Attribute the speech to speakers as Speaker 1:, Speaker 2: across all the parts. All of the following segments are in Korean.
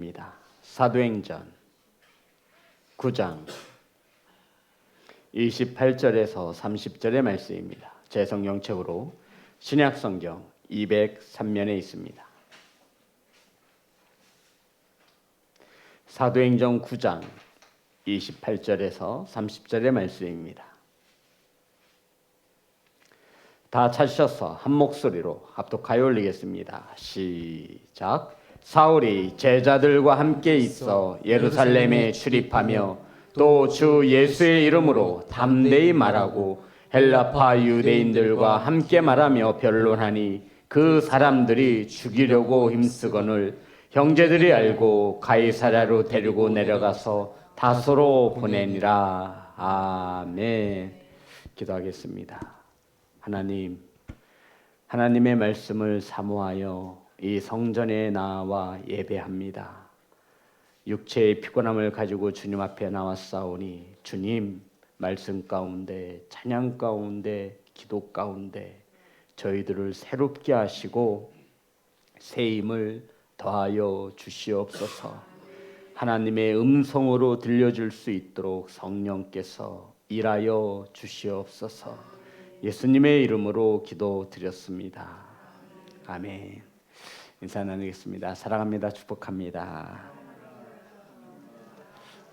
Speaker 1: 입니다. 사도행전 9장 28절에서 30절의 말씀입니다. 제 성경책으로 신약성경 203면에 있습니다. 사도행전 9장 28절에서 30절의 말씀입니다. 다 찾으셔서 한 목소리로 합독하여 올리겠습니다. 시작. 사울이 제자들과 함께 있어 예루살렘에 출입하며 또 주 예수의 이름으로 담대히 말하고 헬라파 유대인들과 함께 말하며 변론하니 그 사람들이 죽이려고 힘쓰거늘 형제들이 알고 가이사랴로 데리고 내려가서 다소로 보내니라. 아멘. 기도하겠습니다. 하나님의 말씀을 사모하여 이 성전에 나와 예배합니다. 육체의 피곤함을 가지고 주님 앞에 나왔사오니 주님 말씀 가운데 찬양 가운데 기도 가운데 저희들을 새롭게 하시고 새 힘을 더하여 주시옵소서. 하나님의 음성으로 들려줄 수 있도록 성령께서 일하여 주시옵소서. 예수님의 이름으로 기도드렸습니다. 아멘. 인사 나누겠습니다. 사랑합니다. 축복합니다.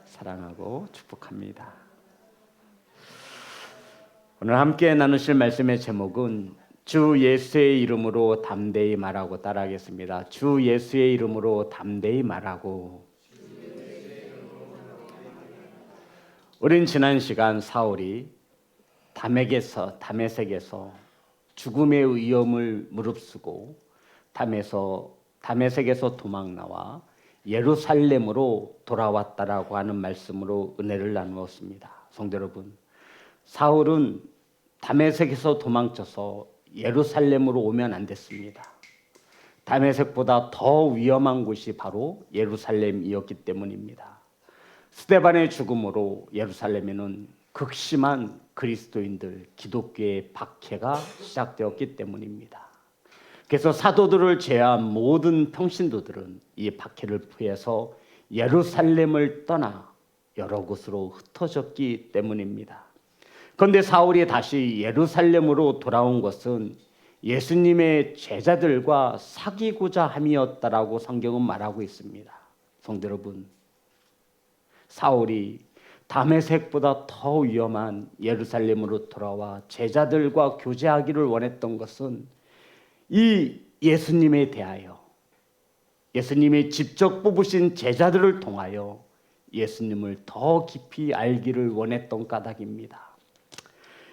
Speaker 1: 사랑하고 축복합니다. 오늘 함께 나누실 말씀의 제목은 주 예수의 이름으로 담대히 말하고 따라하겠습니다. 주 예수의 이름으로 담대히 말하고. 우린 지난 시간 사울이 다메섹에서 죽음의 위험을 무릅쓰고 다메섹에서 도망 나와 예루살렘으로 돌아왔다라고 하는 말씀으로 은혜를 나누었습니다. 성도 여러분, 사울은 다메섹에서 도망쳐서 예루살렘으로 오면 안 됐습니다. 다메섹보다 더 위험한 곳이 바로 예루살렘이었기 때문입니다. 스데반의 죽음으로 예루살렘에는 극심한 그리스도인들, 기독교의 박해가 시작되었기 때문입니다. 그래서 사도들을 제외한 모든 평신도들은 이 박해를 피해서 예루살렘을 떠나 여러 곳으로 흩어졌기 때문입니다. 그런데 사울이 다시 예루살렘으로 돌아온 것은 예수님의 제자들과 사귀고자 함이었다라고 성경은 말하고 있습니다. 성도 여러분, 사울이 다메섹보다 더 위험한 예루살렘으로 돌아와 제자들과 교제하기를 원했던 것은 이 예수님에 대하여 예수님이 직접 뽑으신 제자들을 통하여 예수님을 더 깊이 알기를 원했던 까닭입니다.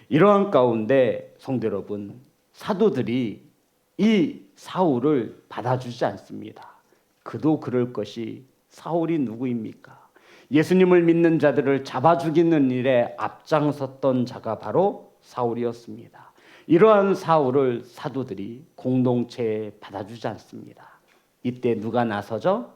Speaker 1: 이러한 가운데 성도 여러분, 사도들이 이 사울을 받아주지 않습니다. 그도 그럴 것이 사울이 누구입니까? 예수님을 믿는 자들을 잡아 죽이는 일에 앞장섰던 자가 바로 사울이었습니다. 이러한 사울을 사도들이 공동체에 받아주지 않습니다. 이때 누가 나서죠?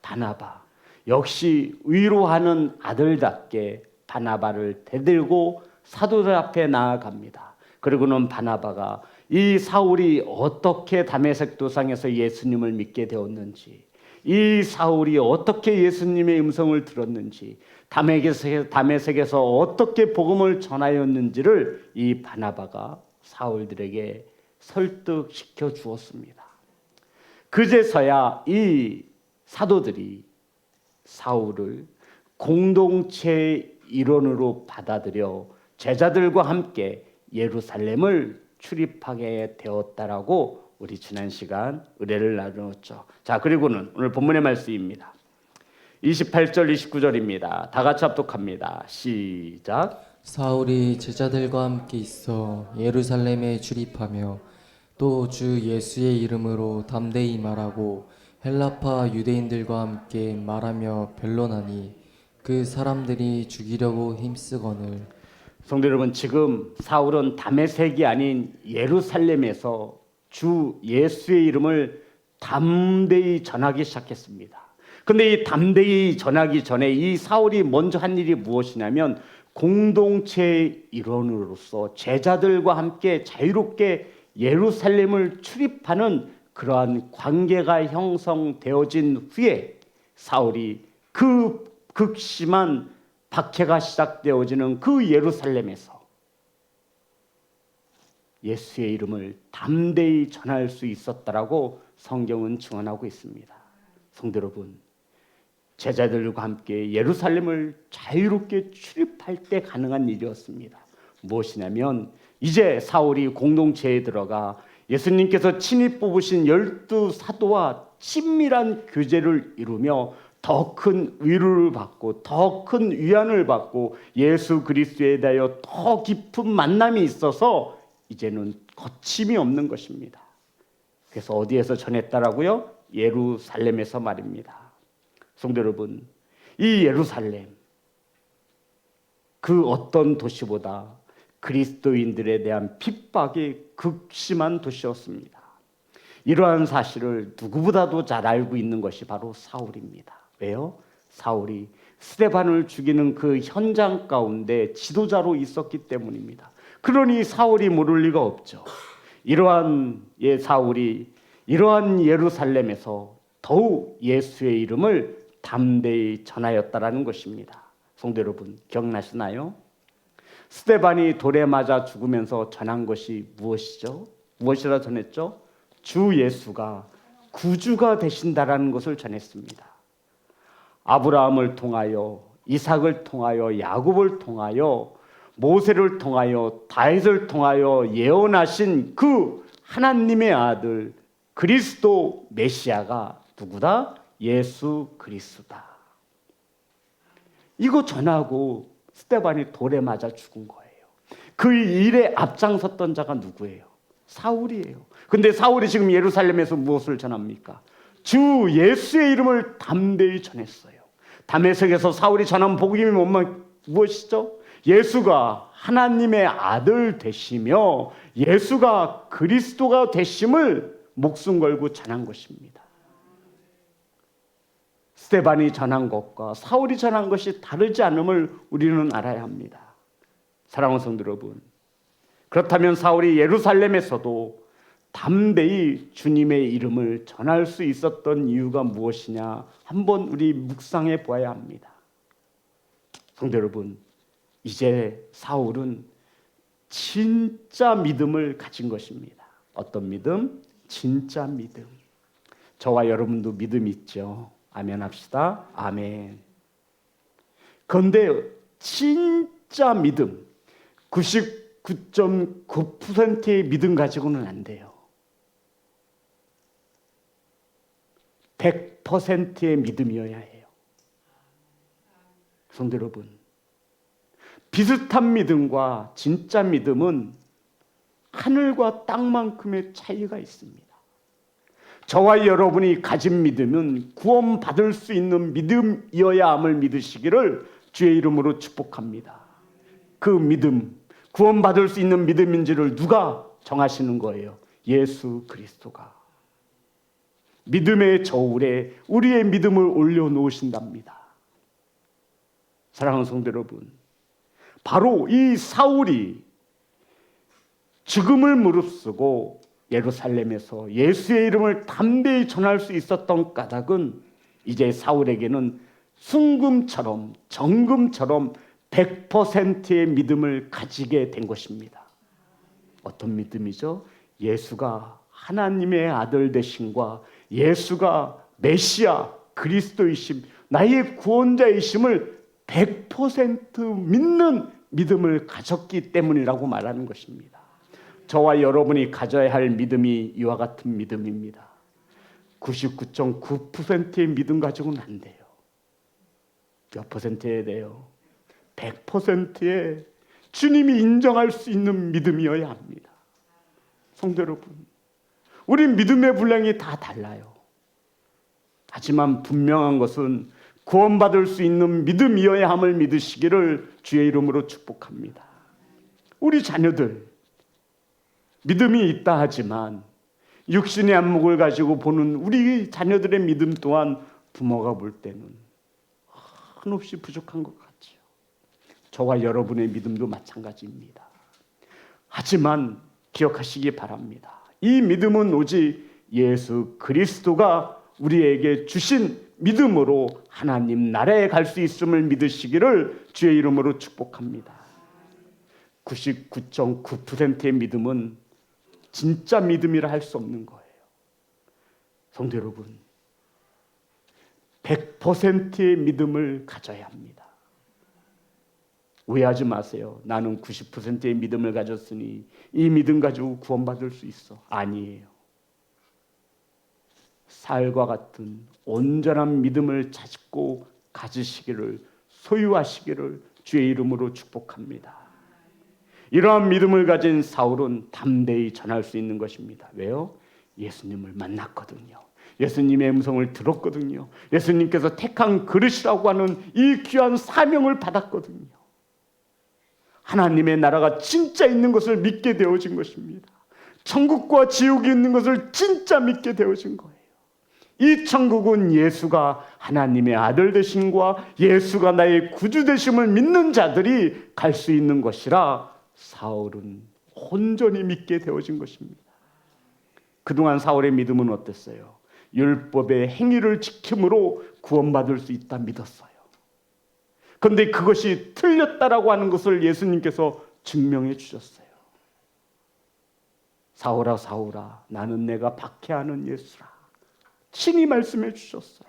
Speaker 1: 바나바. 역시 위로하는 아들답게 바나바를 대들고 사도들 앞에 나아갑니다. 그리고는 바나바가 이 사울이 어떻게 다메섹 도상에서 예수님을 믿게 되었는지, 이 사울이 어떻게 예수님의 음성을 들었는지, 다메섹에서 어떻게 복음을 전하였는지를 이 바나바가 사울들에게 설득시켜 주었습니다. 그제서야 이 사도들이 사울을 공동체의 일원으로 받아들여 제자들과 함께 예루살렘을 출입하게 되었다라고 우리 지난 시간 의뢰를 나누었죠. 자, 그리고는 오늘 본문의 말씀입니다. 28절 29절입니다. 다 같이 합독합니다. 시작.
Speaker 2: 사울이 제자들과 함께 있어 예루살렘에 출입하며 또 주 예수의 이름으로 담대히 말하고 헬라파 유대인들과 함께 말하며 변론하니 그 사람들이 죽이려고 힘쓰거늘.
Speaker 1: 성도 여러분, 지금 사울은 다메섹이 아닌 예루살렘에서 주 예수의 이름을 담대히 전하기 시작했습니다. 그런데 이 담대히 전하기 전에 이 사울이 먼저 한 일이 무엇이냐면 공동체의 일원으로서 제자들과 함께 자유롭게 예루살렘을 출입하는 그러한 관계가 형성되어진 후에 사울이 그 극심한 박해가 시작되어지는 그 예루살렘에서 예수의 이름을 담대히 전할 수 있었다라고 성경은 증언하고 있습니다. 성도 여러분, 제자들과 함께 예루살렘을 자유롭게 출입할 때 가능한 일이었습니다. 무엇이냐면 이제 사울이 공동체에 들어가 예수님께서 친히 뽑으신 12사도와 친밀한 교제를 이루며 더 큰 위로를 받고 더 큰 위안을 받고 예수 그리스도에 대하여 더 깊은 만남이 있어서 이제는 거침이 없는 것입니다. 그래서 어디에서 전했다라고요? 예루살렘에서 말입니다. 성도 여러분, 이 예루살렘 그 어떤 도시보다 그리스도인들에 대한 핍박이 극심한 도시였습니다. 이러한 사실을 누구보다도 잘 알고 있는 것이 바로 사울입니다. 왜요? 사울이 스데반을 죽이는 그 현장 가운데 지도자로 있었기 때문입니다. 그러니 사울이 모를 리가 없죠. 이러한 사울이 이러한 예루살렘에서 더욱 예수의 이름을 담대히 전하였다라는 것입니다. 성도 여러분, 기억나시나요? 스데반이 돌에 맞아 죽으면서 전한 것이 무엇이죠? 무엇이라 전했죠? 주 예수가 구주가 되신다라는 것을 전했습니다. 아브라함을 통하여, 이삭을 통하여, 야곱을 통하여, 모세를 통하여, 다윗을 통하여 예언하신 그 하나님의 아들 그리스도 메시아가 누구다? 예수 그리스도다. 이거 전하고 스데반이 돌에 맞아 죽은 거예요. 그 일에 앞장섰던 자가 누구예요? 사울이에요. 근데 사울이 지금 예루살렘에서 무엇을 전합니까? 주 예수의 이름을 담대히 전했어요. 다메섹에서 사울이 전한 복음이 무엇이죠? 예수가 하나님의 아들 되시며 예수가 그리스도가 되심을 목숨 걸고 전한 것입니다. 스데반이 전한 것과 사울이 전한 것이 다르지 않음을 우리는 알아야 합니다. 사랑하는 성도 여러분, 그렇다면 사울이 예루살렘에서도 담대히 주님의 이름을 전할 수 있었던 이유가 무엇이냐 한번 우리 묵상해 보아야 합니다. 성도 여러분, 이제 사울은 진짜 믿음을 가진 것입니다. 어떤 믿음? 진짜 믿음. 저와 여러분도 믿음 있죠? 아멘 합시다. 아멘. 그런데 진짜 믿음, 99.9%의 믿음 가지고는 안 돼요. 100%의 믿음이어야 해요. 성도 여러분, 비슷한 믿음과 진짜 믿음은 하늘과 땅만큼의 차이가 있습니다. 저와 여러분이 가진 믿음은 구원받을 수 있는 믿음이어야 함을 믿으시기를 주의 이름으로 축복합니다. 그 믿음, 구원받을 수 있는 믿음인지를 누가 정하시는 거예요? 예수 그리스도가. 믿음의 저울에 우리의 믿음을 올려놓으신답니다. 사랑하는 성도 여러분, 바로 이 사울이 죽음을 무릅쓰고 예루살렘에서 예수의 이름을 담대히 전할 수 있었던 까닭은 이제 사울에게는 순금처럼 정금처럼 100%의 믿음을 가지게 된 것입니다. 어떤 믿음이죠? 예수가 하나님의 아들 되심과 예수가 메시아 그리스도이심 나의 구원자이심을 100% 믿는 믿음을 가졌기 때문이라고 말하는 것입니다. 저와 여러분이 가져야 할 믿음이 이와 같은 믿음입니다. 99.9%의 믿음 가지고는 안 돼요. 몇 퍼센트여야 돼요? 100%의 주님이 인정할 수 있는 믿음이어야 합니다. 성도 여러분, 우리 믿음의 분량이 다 달라요. 하지만 분명한 것은 구원받을 수 있는 믿음이어야 함을 믿으시기를 주의 이름으로 축복합니다. 우리 자녀들 믿음이 있다 하지만 육신의 안목을 가지고 보는 우리 자녀들의 믿음 또한 부모가 볼 때는 한없이 부족한 것 같죠. 저와 여러분의 믿음도 마찬가지입니다. 하지만 기억하시기 바랍니다. 이 믿음은 오직 예수 그리스도가 우리에게 주신 믿음으로 하나님 나라에 갈 수 있음을 믿으시기를 주의 이름으로 축복합니다. 99.9%의 믿음은 진짜 믿음이라 할 수 없는 거예요. 성도 여러분, 100%의 믿음을 가져야 합니다. 오해하지 마세요. 나는 90%의 믿음을 가졌으니 이 믿음 가지고 구원받을 수 있어. 아니에요. 쌀과 같은 온전한 믿음을 찾고 가지시기를, 소유하시기를 주의 이름으로 축복합니다. 이러한 믿음을 가진 사울은 담대히 전할 수 있는 것입니다. 왜요? 예수님을 만났거든요. 예수님의 음성을 들었거든요. 예수님께서 택한 그릇이라고 하는 이 귀한 사명을 받았거든요. 하나님의 나라가 진짜 있는 것을 믿게 되어진 것입니다. 천국과 지옥이 있는 것을 진짜 믿게 되어진 거예요. 이 천국은 예수가 하나님의 아들 되심과 예수가 나의 구주 되심을 믿는 자들이 갈 수 있는 것이라 사울은 온전히 믿게 되어진 것입니다. 그동안 사울의 믿음은 어땠어요? 율법의 행위를 지킴으로 구원받을 수 있다 믿었어요. 그런데 그것이 틀렸다라고 하는 것을 예수님께서 증명해 주셨어요. 사울아 사울아 나는 내가 박해하는 예수라 친히 말씀해 주셨어요.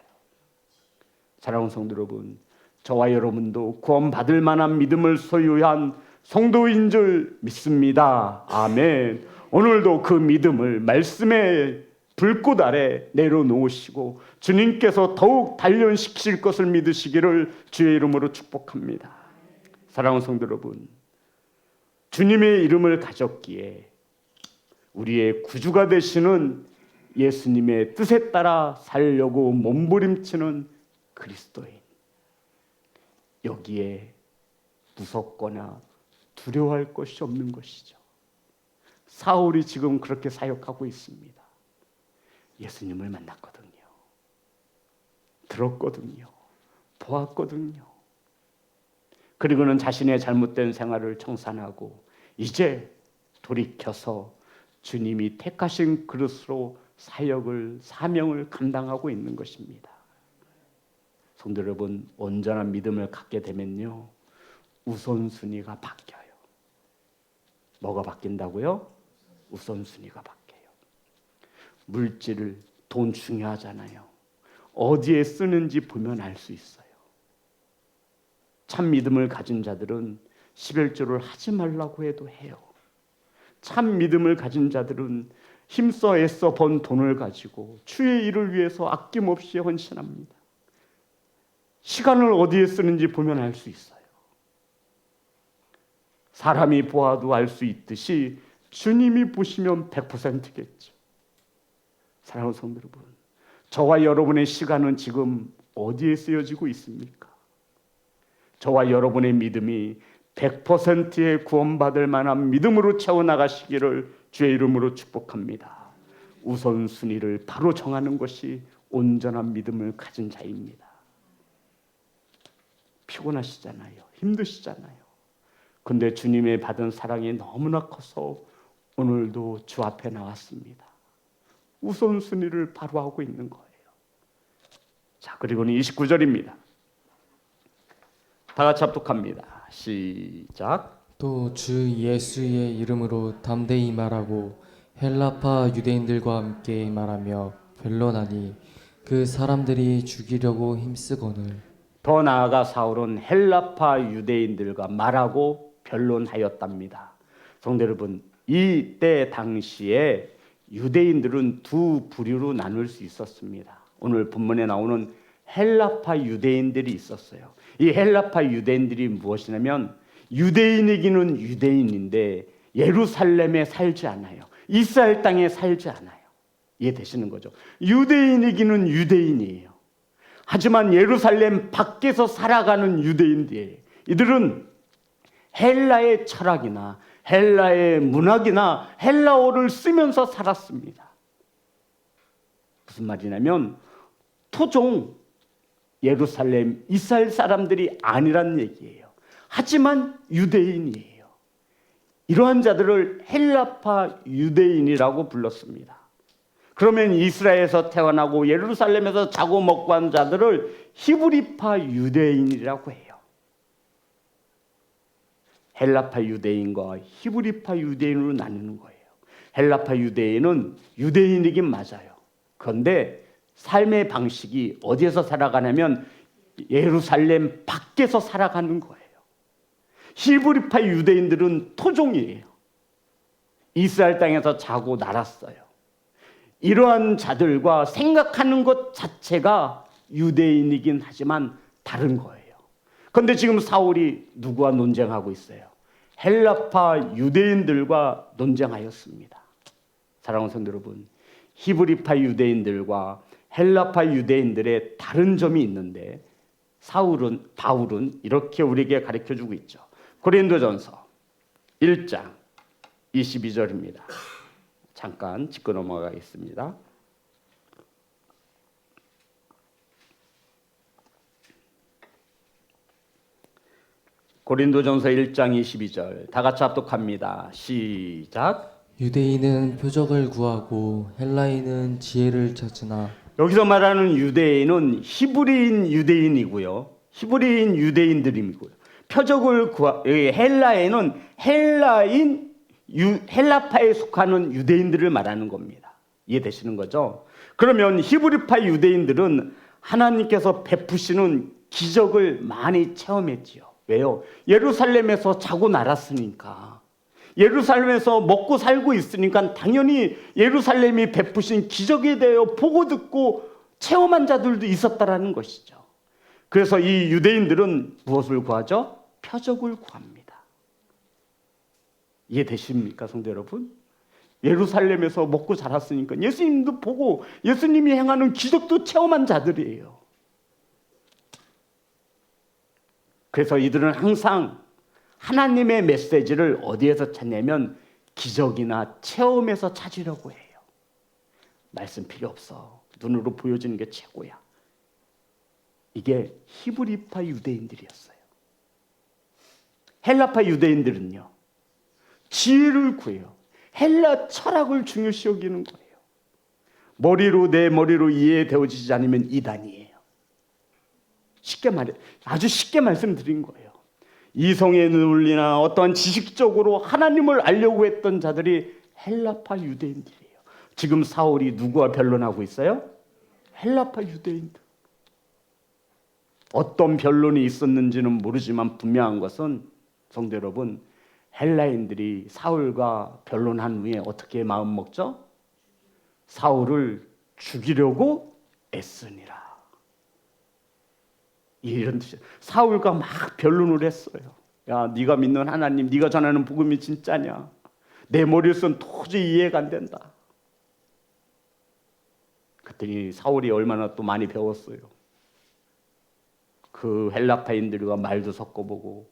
Speaker 1: 사랑하는 성도 여러분, 저와 여러분도 구원받을 만한 믿음을 소유한 성도인 줄 믿습니다. 아멘. 오늘도 그 믿음을 말씀의 불꽃 아래 내려놓으시고 주님께서 더욱 단련시키실 것을 믿으시기를 주의 이름으로 축복합니다. 사랑하는 성도 여러분, 주님의 이름을 가졌기에 우리의 구주가 되시는 예수님의 뜻에 따라 살려고 몸부림치는 그리스도인, 여기에 무섭거나 두려워할 것이 없는 것이죠. 사울이 지금 그렇게 사역하고 있습니다. 예수님을 만났거든요. 들었거든요. 보았거든요. 그리고는 자신의 잘못된 생활을 청산하고 이제 돌이켜서 주님이 택하신 그릇으로 사명을 감당하고 있는 것입니다. 성도 여러분, 온전한 믿음을 갖게 되면요, 우선순위가 바뀌어요. 뭐가 바뀐다고요? 우선순위가 바뀌어요. 물질, 돈 중요하잖아요. 어디에 쓰는지 보면 알 수 있어요. 참 믿음을 가진 자들은 11조를 하지 말라고 해도 해요. 참 믿음을 가진 자들은 힘써 애써 번 돈을 가지고 주의 일을 위해서 아낌없이 헌신합니다. 시간을 어디에 쓰는지 보면 알 수 있어요. 사람이 보아도 알 수 있듯이 주님이 보시면 100%겠죠. 사랑하는 성도 여러분, 저와 여러분의 시간은 지금 어디에 쓰여지고 있습니까? 저와 여러분의 믿음이 100%의 구원받을 만한 믿음으로 채워나가시기를 주의 이름으로 축복합니다. 우선순위를 바로 정하는 것이 온전한 믿음을 가진 자입니다. 피곤하시잖아요. 힘드시잖아요. 근데 주님의 받은 사랑이 너무나 커서 오늘도 주 앞에 나왔습니다. 우선순위를 바로 하고 있는 거예요. 자, 그리고는 29절입니다. 다 같이 합독합니다. 시작.
Speaker 2: 또 주 예수의 이름으로 담대히 말하고 헬라파 유대인들과 함께 말하며 변론하니 그 사람들이 죽이려고 힘쓰거늘.
Speaker 1: 더 나아가 사울은 헬라파 유대인들과 말하고 변론하였답니다. 성도 여러분, 이때 당시에 유대인들은 두 부류로 나눌 수 있었습니다. 오늘 본문에 나오는 헬라파 유대인들이 있었어요. 이 헬라파 유대인들이 무엇이냐면 유대인이기는 유대인인데 예루살렘에 살지 않아요. 이스라엘 땅에 살지 않아요. 이해되시는 거죠? 유대인이기는 유대인이에요. 하지만 예루살렘 밖에서 살아가는 유대인들이에요. 이들은 헬라의 철학이나 헬라의 문학이나 헬라어를 쓰면서 살았습니다. 무슨 말이냐면 토종 예루살렘 이스라엘 사람들이 아니란 얘기예요. 하지만 유대인이에요. 이러한 자들을 헬라파 유대인이라고 불렀습니다. 그러면 이스라엘에서 태어나고 예루살렘에서 자고 먹고 한 자들을 히브리파 유대인이라고 해요. 헬라파 유대인과 히브리파 유대인으로 나누는 거예요. 헬라파 유대인은 유대인이긴 맞아요. 그런데 삶의 방식이 어디에서 살아가냐면 예루살렘 밖에서 살아가는 거예요. 히브리파 유대인들은 토종이에요. 이스라엘 땅에서 자고 날았어요. 이러한 자들과 생각하는 것 자체가 유대인이긴 하지만 다른 거예요. 그런데 지금 사울이 누구와 논쟁하고 있어요? 헬라파 유대인들과 논쟁하였습니다. 사랑하는 성도 여러분, 히브리파 유대인들과 헬라파 유대인들의 다른 점이 있는데 바울은 이렇게 우리에게 가르쳐주고 있죠. 고린도전서 1장 22절입니다. 잠깐 짚고 넘어가겠습니다. 고린도전서 1장 22절 다 같이 합독합니다. 시작.
Speaker 2: 유대인은 표적을 구하고 헬라인은 지혜를 찾으나
Speaker 1: 여기서 말하는 유대인은 히브리인 유대인이고요. 히브리인 유대인들이고요. 표적을 헬라에는 헬라파에 속하는 유대인들을 말하는 겁니다. 이해되시는 거죠? 그러면 히브리파 유대인들은 하나님께서 베푸시는 기적을 많이 체험했지요. 왜요? 예루살렘에서 자고 날았으니까. 예루살렘에서 먹고 살고 있으니까 당연히 예루살렘이 베푸신 기적에 대하여 보고 듣고 체험한 자들도 있었다라는 것이죠. 그래서 이 유대인들은 무엇을 구하죠? 표적을 구합니다. 이해되십니까, 성도 여러분? 예루살렘에서 먹고 자랐으니까 예수님도 보고 예수님이 행하는 기적도 체험한 자들이에요. 그래서 이들은 항상 하나님의 메시지를 어디에서 찾냐면 기적이나 체험에서 찾으려고 해요. 말씀 필요 없어. 눈으로 보여지는 게 최고야. 이게 히브리파 유대인들이었어요. 헬라파 유대인들은요, 지혜를 구해요. 헬라 철학을 중요시 여기는 거예요. 내 머리로 이해되어지지 않으면 이단이에요. 아주 쉽게 말씀드린 거예요. 이성의 논리나 어떠한 지식적으로 하나님을 알려고 했던 자들이 헬라파 유대인들이에요. 지금 사울이 누구와 변론하고 있어요? 헬라파 유대인들. 어떤 변론이 있었는지는 모르지만 분명한 것은 성도 여러분, 헬라인들이 사울과 변론한 후에 어떻게 마음 먹죠? 사울을 죽이려고 애쓰니라. 이런 뜻이에요. 사울과 막 변론을 했어요. 야, 네가 믿는 하나님, 네가 전하는 복음이 진짜냐? 내 머리로서는 도저히 이해가 안 된다. 그랬더니 사울이 얼마나 또 많이 배웠어요. 그 헬라파인들과 말도 섞어보고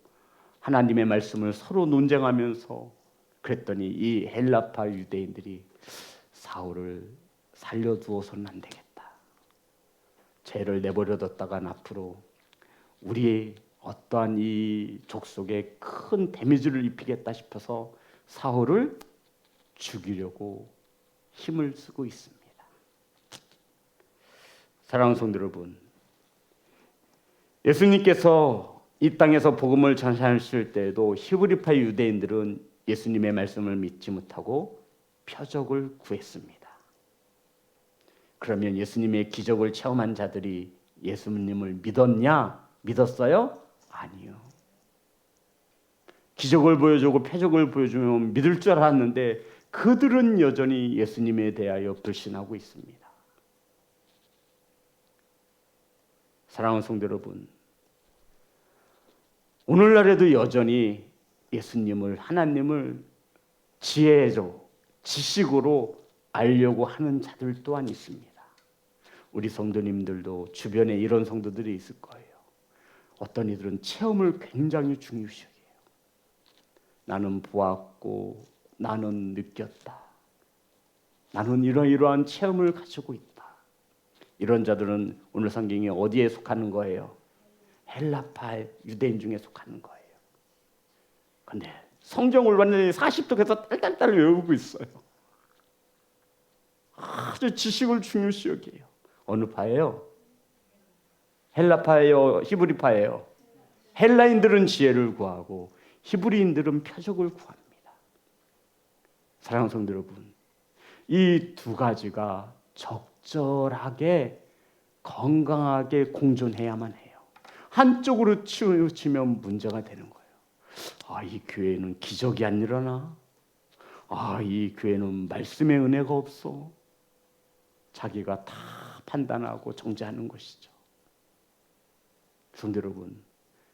Speaker 1: 하나님의 말씀을 서로 논쟁하면서 그랬더니 이 헬라파 유대인들이 사울을 살려두어서는 안 되겠다. 죄를 내버려뒀다간 앞으로 우리의 어떠한 이 족속에 큰 데미지를 입히겠다 싶어서 사울을 죽이려고 힘을 쓰고 있습니다. 사랑하는 성도 여러분, 예수님께서 이 땅에서 복음을 전하실 때에도 히브리파 유대인들은 예수님의 말씀을 믿지 못하고 표적을 구했습니다. 그러면 예수님의 기적을 체험한 자들이 예수님을 믿었냐? 믿었어요? 아니요. 기적을 보여주고 표적을 보여주면 믿을 줄 알았는데 그들은 여전히 예수님에 대하여 불신하고 있습니다. 사랑하는 성도 여러분, 오늘날에도 여전히 예수님을, 하나님을 지혜로, 지식으로 알려고 하는 자들 또한 있습니다. 우리 성도님들도 주변에 이런 성도들이 있을 거예요. 어떤 이들은 체험을 굉장히 중요시 여겨요. 나는 보았고 나는 느꼈다. 나는 이러이러한 체험을 가지고 있다. 이런 자들은 오늘 성경이 어디에 속하는 거예요? 헬라파 유대인 중에 속하는 거예요. 그런데 성경을 완전히 40독에서 딸딸딸 외우고 있어요. 아주 지식을 중요시 여겨요. 어느 파예요? 헬라파예요? 히브리파예요? 헬라인들은 지혜를 구하고 히브리인들은 표적을 구합니다. 사랑하는 성도 여러분, 이 두 가지가 적절하게 건강하게 공존해야만 해요. 한쪽으로 치우치면 문제가 되는 거예요. 아, 이 교회는 기적이 안 일어나? 아, 이 교회는 말씀의 은혜가 없어? 자기가 다 판단하고 정죄하는 것이죠. 성도 여러분,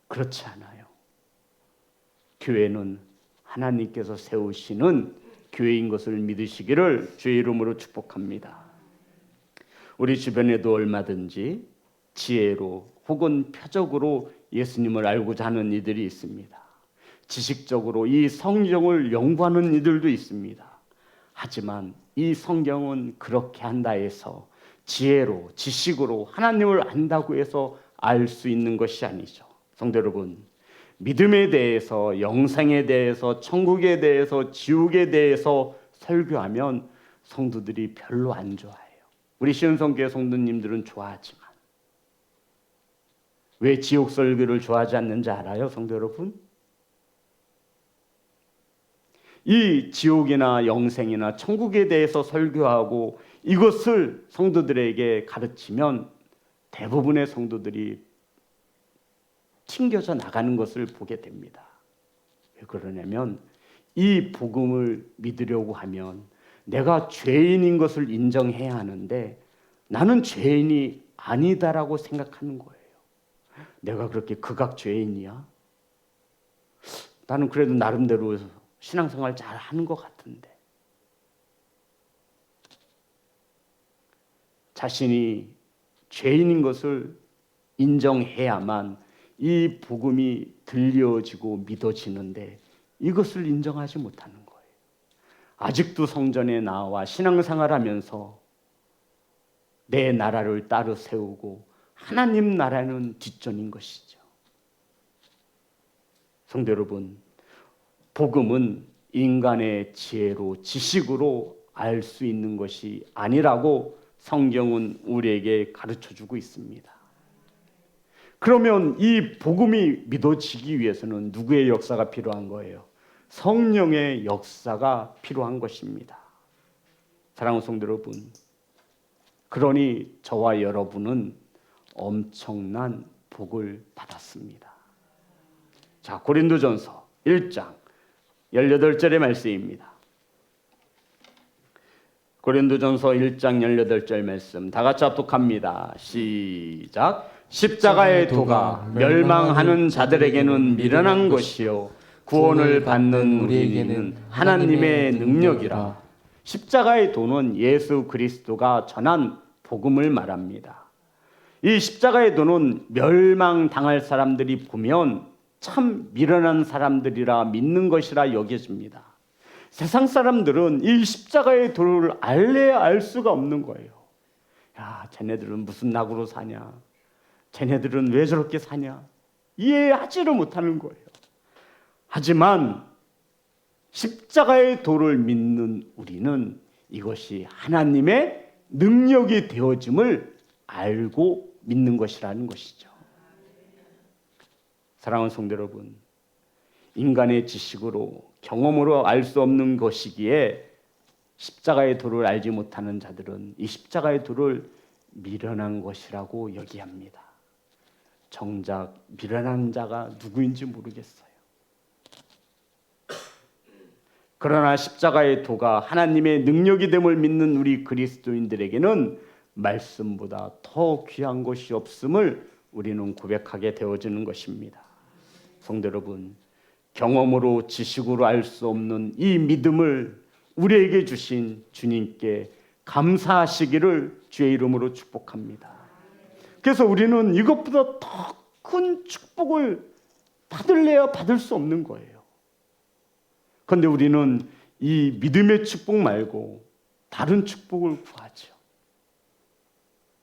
Speaker 1: 그렇지 않아요. 교회는 하나님께서 세우시는 교회인 것을 믿으시기를 주의 이름으로 축복합니다. 우리 주변에도 얼마든지 지혜로 혹은 표적으로 예수님을 알고자 하는 이들이 있습니다. 지식적으로 이 성경을 연구하는 이들도 있습니다. 하지만 이 성경은 그렇게 한다 해서 지혜로 지식으로 하나님을 안다고 해서 알 수 있는 것이 아니죠. 성도 여러분, 믿음에 대해서, 영생에 대해서, 천국에 대해서, 지옥에 대해서 설교하면 성도들이 별로 안 좋아해요. 우리 시은성교회 성도님들은 좋아하지만 왜 지옥 설교를 좋아하지 않는지 알아요, 성도 여러분? 이 지옥이나 영생이나 천국에 대해서 설교하고 이것을 성도들에게 가르치면 대부분의 성도들이 튕겨져 나가는 것을 보게 됩니다. 왜 그러냐면 이 복음을 믿으려고 하면 내가 죄인인 것을 인정해야 하는데 나는 죄인이 아니다라고 생각하는 거예요. 내가 그렇게 극악 죄인이야? 나는 그래도 나름대로 신앙생활 잘 하는 것 같은데. 자신이 죄인인 것을 인정해야만 이 복음이 들려지고 믿어지는데 이것을 인정하지 못하는 거예요. 아직도 성전에 나와 신앙생활하면서 내 나라를 따로 세우고 하나님 나라는 뒷전인 것이죠. 성도 여러분, 복음은 인간의 지혜로 지식으로 알 수 있는 것이 아니라고 성경은 우리에게 가르쳐주고 있습니다. 그러면 이 복음이 믿어지기 위해서는 누구의 역사가 필요한 거예요? 성령의 역사가 필요한 것입니다. 사랑하는 성도 여러분, 그러니 저와 여러분은 엄청난 복을 받았습니다. 자, 고린도전서 1장 18절의 말씀입니다. 고린도전서 1장 18절 말씀 다 같이 합독합니다. 시작. 십자가의 도가 멸망하는 자들에게는 미련한 것이요 구원을 받는 우리에게는 하나님의 능력이라. 십자가의 도는 예수 그리스도가 전한 복음을 말합니다. 이 십자가의 도는 멸망당할 사람들이 보면 참 미련한 사람들이라 믿는 것이라 여겨집니다. 세상 사람들은 이 십자가의 도를 알래야 알 수가 없는 거예요. 야, 쟤네들은 무슨 낙으로 사냐? 쟤네들은 왜 저렇게 사냐? 이해하지를 못하는 거예요. 하지만 십자가의 도를 믿는 우리는 이것이 하나님의 능력이 되어짐을 알고 믿는 것이라는 것이죠. 사랑하는 성도 여러분, 인간의 지식으로 경험으로 알 수 없는 것이기에 십자가의 도를 알지 못하는 자들은 이 십자가의 도를 미련한 것이라고 여기합니다. 정작 미련한 자가 누구인지 모르겠어요. 그러나 십자가의 도가 하나님의 능력이 됨을 믿는 우리 그리스도인들에게는 말씀보다 더 귀한 것이 없음을 우리는 고백하게 되어지는 것입니다. 성도 여러분, 경험으로 지식으로 알 수 없는 이 믿음을 우리에게 주신 주님께 감사하시기를 주의 이름으로 축복합니다. 그래서 우리는 이것보다 더 큰 축복을 받을래야 받을 수 없는 거예요. 그런데 우리는 이 믿음의 축복 말고 다른 축복을 구하죠.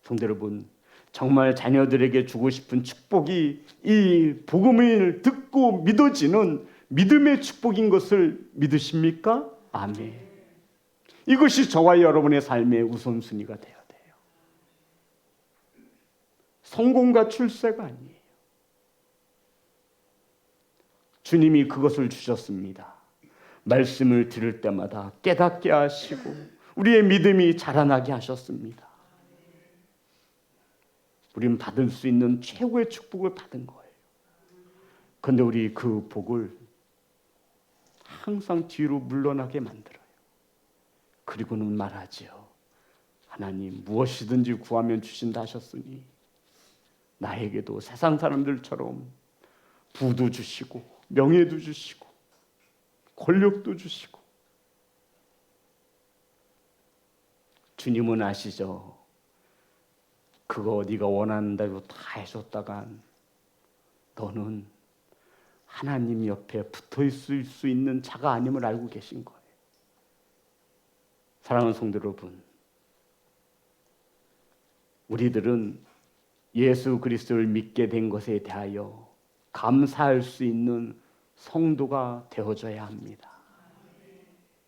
Speaker 1: 성도 여러분, 정말 자녀들에게 주고 싶은 축복이 이 복음을 듣고 믿어지는 믿음의 축복인 것을 믿으십니까? 아멘. 이것이 저와 여러분의 삶의 우선순위가 되어야 돼요. 성공과 출세가 아니에요. 주님이 그것을 주셨습니다. 말씀을 들을 때마다 깨닫게 하시고 우리의 믿음이 자라나게 하셨습니다. 우리는 받을 수 있는 최고의 축복을 받은 거예요. 그런데 우리 그 복을 항상 뒤로 물러나게 만들어요. 그리고는 말하지요. 하나님 무엇이든지 구하면 주신다 하셨으니 나에게도 세상 사람들처럼 부도 주시고 명예도 주시고 권력도 주시고. 주님은 아시죠? 그거 네가 원하는 대로 다 해줬다간 너는 하나님 옆에 붙어 있을 수 있는 자가 아님을 알고 계신 거예요. 사랑하는 성도 여러분, 우리들은 예수 그리스도를 믿게 된 것에 대하여 감사할 수 있는 성도가 되어줘야 합니다.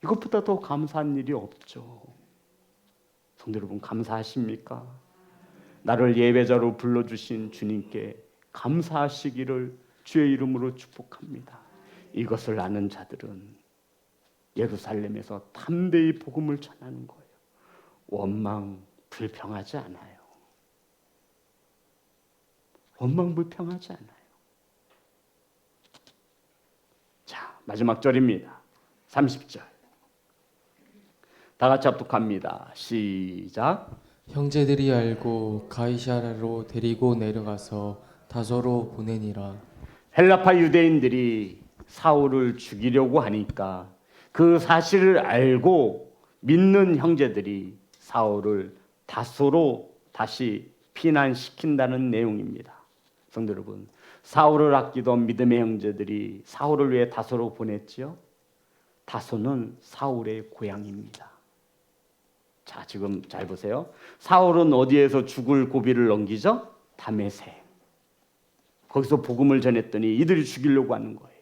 Speaker 1: 이것보다 더 감사한 일이 없죠. 성도 여러분, 감사하십니까? 나를 예배자로 불러주신 주님께 감사하시기를 주의 이름으로 축복합니다. 이것을 아는 자들은 예루살렘에서 담대히 복음을 전하는 거예요. 원망 불평하지 않아요. 원망 불평하지 않아요. 자, 마지막 절입니다. 30절. 다 같이 합독합니다. 시작.
Speaker 2: 형제들이 알고 가이사랴로 데리고 내려가서 다소로 보내니라.
Speaker 1: 헬라파 유대인들이 사울을 죽이려고 하니까 그 사실을 알고 믿는 형제들이 사울을 다소로 다시 피난시킨다는 내용입니다. 성도 여러분, 사울을 아끼던 믿음의 형제들이 사울을 위해 다소로 보냈지요. 다소는 사울의 고향입니다. 자, 지금 잘 보세요. 사울은 어디에서 죽을 고비를 넘기죠? 다메섹. 거기서 복음을 전했더니 이들이 죽이려고 하는 거예요.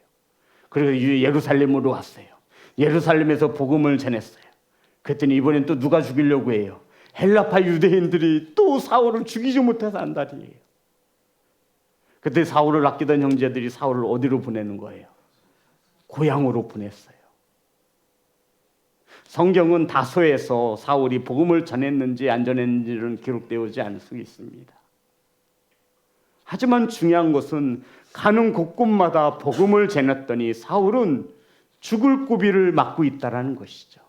Speaker 1: 그래서 예루살렘으로 왔어요. 예루살렘에서 복음을 전했어요. 그랬더니 이번엔 또 누가 죽이려고 해요? 헬라파 유대인들이 또 사울을 죽이지 못해서 안달이에요. 그때 사울을 아끼던 형제들이 사울을 어디로 보내는 거예요? 고향으로 보냈어요. 성경은 다소에서 사울이 복음을 전했는지 안 전했는지는 기록되어 오지 않을 수 있습니다. 하지만 중요한 것은 가는 곳곳마다 복음을 전했더니 사울은 죽을 고비를 맞고 있다는 것이죠.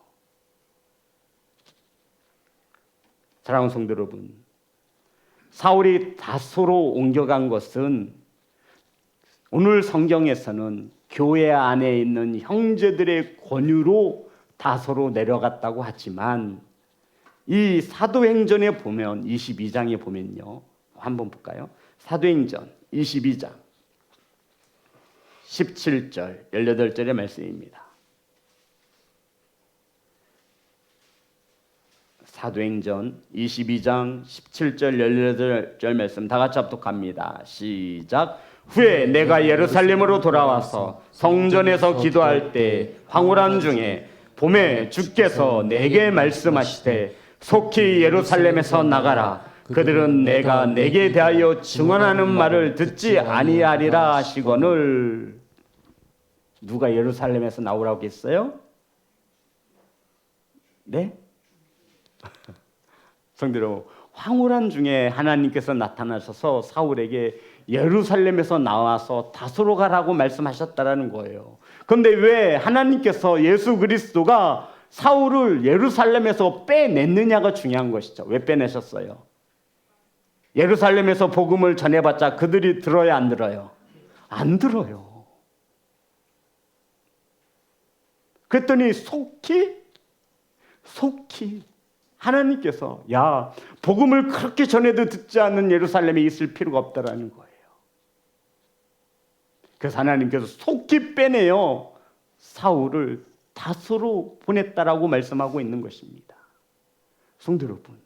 Speaker 1: 사랑하는 성도 여러분, 사울이 다소로 옮겨간 것은 오늘 성경에서는 교회 안에 있는 형제들의 권유로 다소로 내려갔다고 하지만 이 사도행전에 보면 22장에 보면요. 한번 볼까요? 사도행전 22장 17절 18절의 말씀입니다. 사도행전 22장 17절 18절 말씀 다 같이 합독합니다. 시작. 후에 내가 예루살렘으로 돌아와서 성전에서 기도할 때 황홀한 중에 봄에 주께서 내게 말씀하시되 속히 예루살렘에서 나가라. 그들은 내가 내게 대하여 증언하는 말을 듣지 아니하리라 하시거늘. 누가 예루살렘에서 나오라고 했어요? 네? 성도 여러분, 황홀한 중에 하나님께서 나타나셔서 사울에게 예루살렘에서 나와서 다소로 가라고 말씀하셨다라는 거예요. 그런데 왜 하나님께서 예수 그리스도가 사울을 예루살렘에서 빼냈느냐가 중요한 것이죠. 왜 빼내셨어요? 예루살렘에서 복음을 전해봤자 그들이 들어야 안 들어요? 안 들어요. 그랬더니 속히 하나님께서 야, 복음을 그렇게 전해도 듣지 않는 예루살렘에 있을 필요가 없다라는 거예요. 그래서 하나님께서 속히 빼내어 사울을 다소로 보냈다라고 말씀하고 있는 것입니다. 성도 여러분,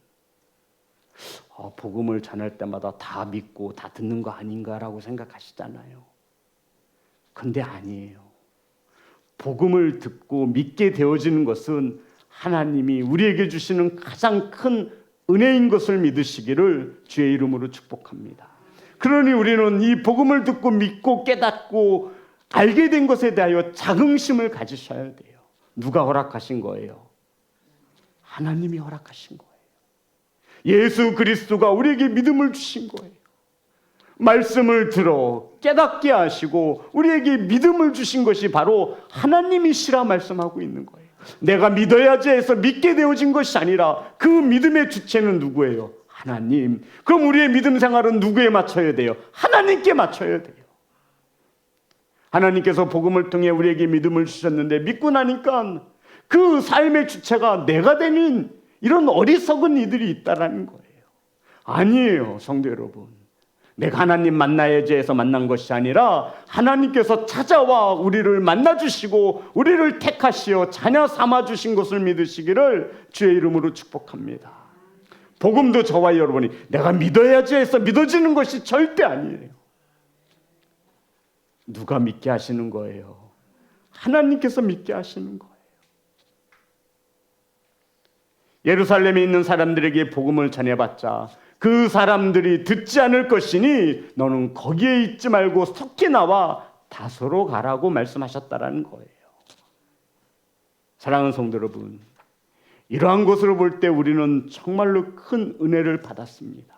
Speaker 1: 복음을 전할 때마다 다 믿고 다 듣는 거 아닌가라고 생각하시잖아요. 근데 아니에요. 복음을 듣고 믿게 되어지는 것은 하나님이 우리에게 주시는 가장 큰 은혜인 것을 믿으시기를 주의 이름으로 축복합니다. 그러니 우리는 이 복음을 듣고 믿고 깨닫고 알게 된 것에 대하여 자긍심을 가지셔야 돼요. 누가 허락하신 거예요? 하나님이 허락하신 거예요. 예수 그리스도가 우리에게 믿음을 주신 거예요. 말씀을 들어 깨닫게 하시고 우리에게 믿음을 주신 것이 바로 하나님이시라 말씀하고 있는 거예요. 내가 믿어야지 해서 믿게 되어진 것이 아니라 그 믿음의 주체는 누구예요? 하나님. 그럼 우리의 믿음 생활은 누구에 맞춰야 돼요? 하나님께 맞춰야 돼요. 하나님께서 복음을 통해 우리에게 믿음을 주셨는데 믿고 나니까 그 삶의 주체가 내가 되는 이런 어리석은 이들이 있다라는 거예요. 아니에요, 성도 여러분. 내가 하나님 만나야지 해서 만난 것이 아니라 하나님께서 찾아와 우리를 만나주시고 우리를 택하시어 자녀 삼아주신 것을 믿으시기를 주의 이름으로 축복합니다. 복음도 저와 여러분이 내가 믿어야지 해서 믿어지는 것이 절대 아니에요. 누가 믿게 하시는 거예요? 하나님께서 믿게 하시는 거예요. 예루살렘에 있는 사람들에게 복음을 전해봤자 그 사람들이 듣지 않을 것이니 너는 거기에 있지 말고 속히 나와 다소로 가라고 말씀하셨다라는 거예요. 사랑하는 성도 여러분, 이러한 것으로 볼 때 우리는 정말로 큰 은혜를 받았습니다.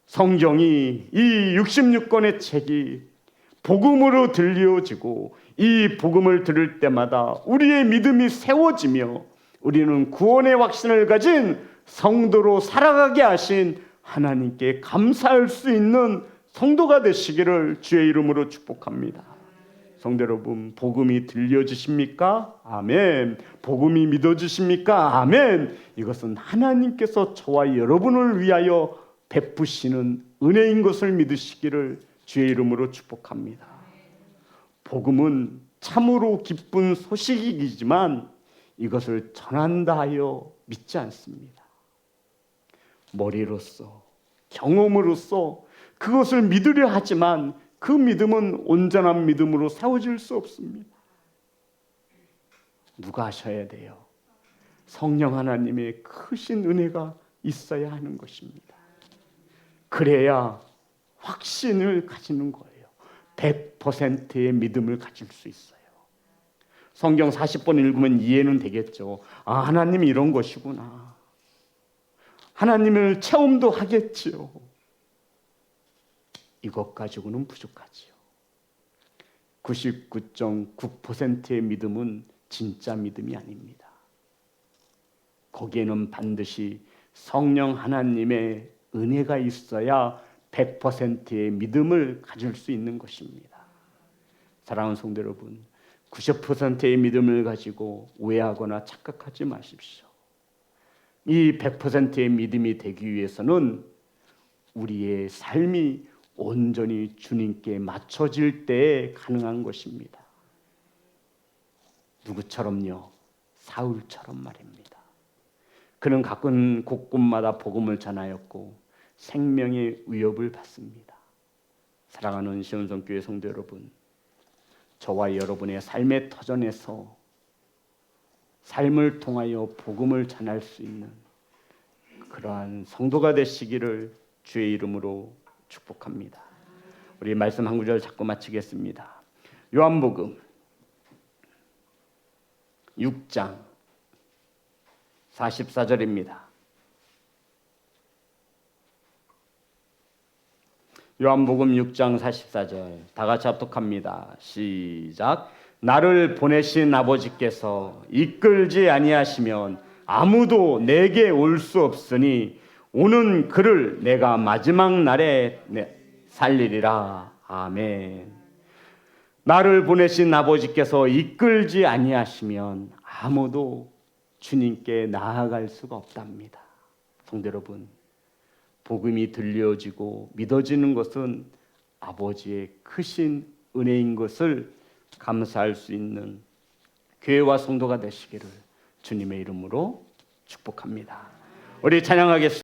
Speaker 1: 성경이 이 66권의 책이 복음으로 들려지고 이 복음을 들을 때마다 우리의 믿음이 세워지며 우리는 구원의 확신을 가진 성도로 살아가게 하신 하나님께 감사할 수 있는 성도가 되시기를 주의 이름으로 축복합니다. 성도 여러분, 복음이 들려지십니까? 아멘. 복음이 믿어지십니까? 아멘. 이것은 하나님께서 저와 여러분을 위하여 베푸시는 은혜인 것을 믿으시기를 주의 이름으로 축복합니다. 복음은 참으로 기쁜 소식이지만 이것을 전한다 하여 믿지 않습니다. 머리로서 경험으로서 그것을 믿으려 하지만 그 믿음은 온전한 믿음으로 세워질 수 없습니다. 누가 하셔야 돼요? 성령 하나님의 크신 은혜가 있어야 하는 것입니다. 그래야 확신을 가지는 거예요. 100%의 믿음을 가질 수 있어요. 성경 40번 읽으면 이해는 되겠죠. 아, 하나님이 이런 것이구나. 하나님을 체험도 하겠지요. 이것 가지고는 부족하지요. 99.9%의 믿음은 진짜 믿음이 아닙니다. 거기에는 반드시 성령 하나님의 은혜가 있어야 100%의 믿음을 가질 수 있는 것입니다. 사랑하는 성도 여러분, 90%의 믿음을 가지고 오해하거나 착각하지 마십시오. 이 100%의 믿음이 되기 위해서는 우리의 삶이 온전히 주님께 맞춰질 때에 가능한 것입니다. 누구처럼요? 사울처럼 말입니다. 그는 가끔 곳곳마다 복음을 전하였고 생명의 위협을 받습니다. 사랑하는 시온성교회 성도 여러분, 저와 여러분의 삶의 터전에서 삶을 통하여 복음을 전할 수 있는 그러한 성도가 되시기를 주의 이름으로 축복합니다. 우리 말씀 한 구절 잡고 마치겠습니다. 요한복음 6장 44절입니다. 요한복음 6장 44절 다 같이 합독합니다. 시작. 나를 보내신 아버지께서 이끌지 아니하시면 아무도 내게 올 수 없으니 오는 그를 내가 마지막 날에 살리리라. 아멘. 나를 보내신 아버지께서 이끌지 아니하시면 아무도 주님께 나아갈 수가 없답니다. 성도 여러분, 복음이 들려지고 믿어지는 것은 아버지의 크신 은혜인 것을 감사할 수 있는 교회와 성도가 되시기를 주님의 이름으로 축복합니다. 우리 찬양하겠습니다.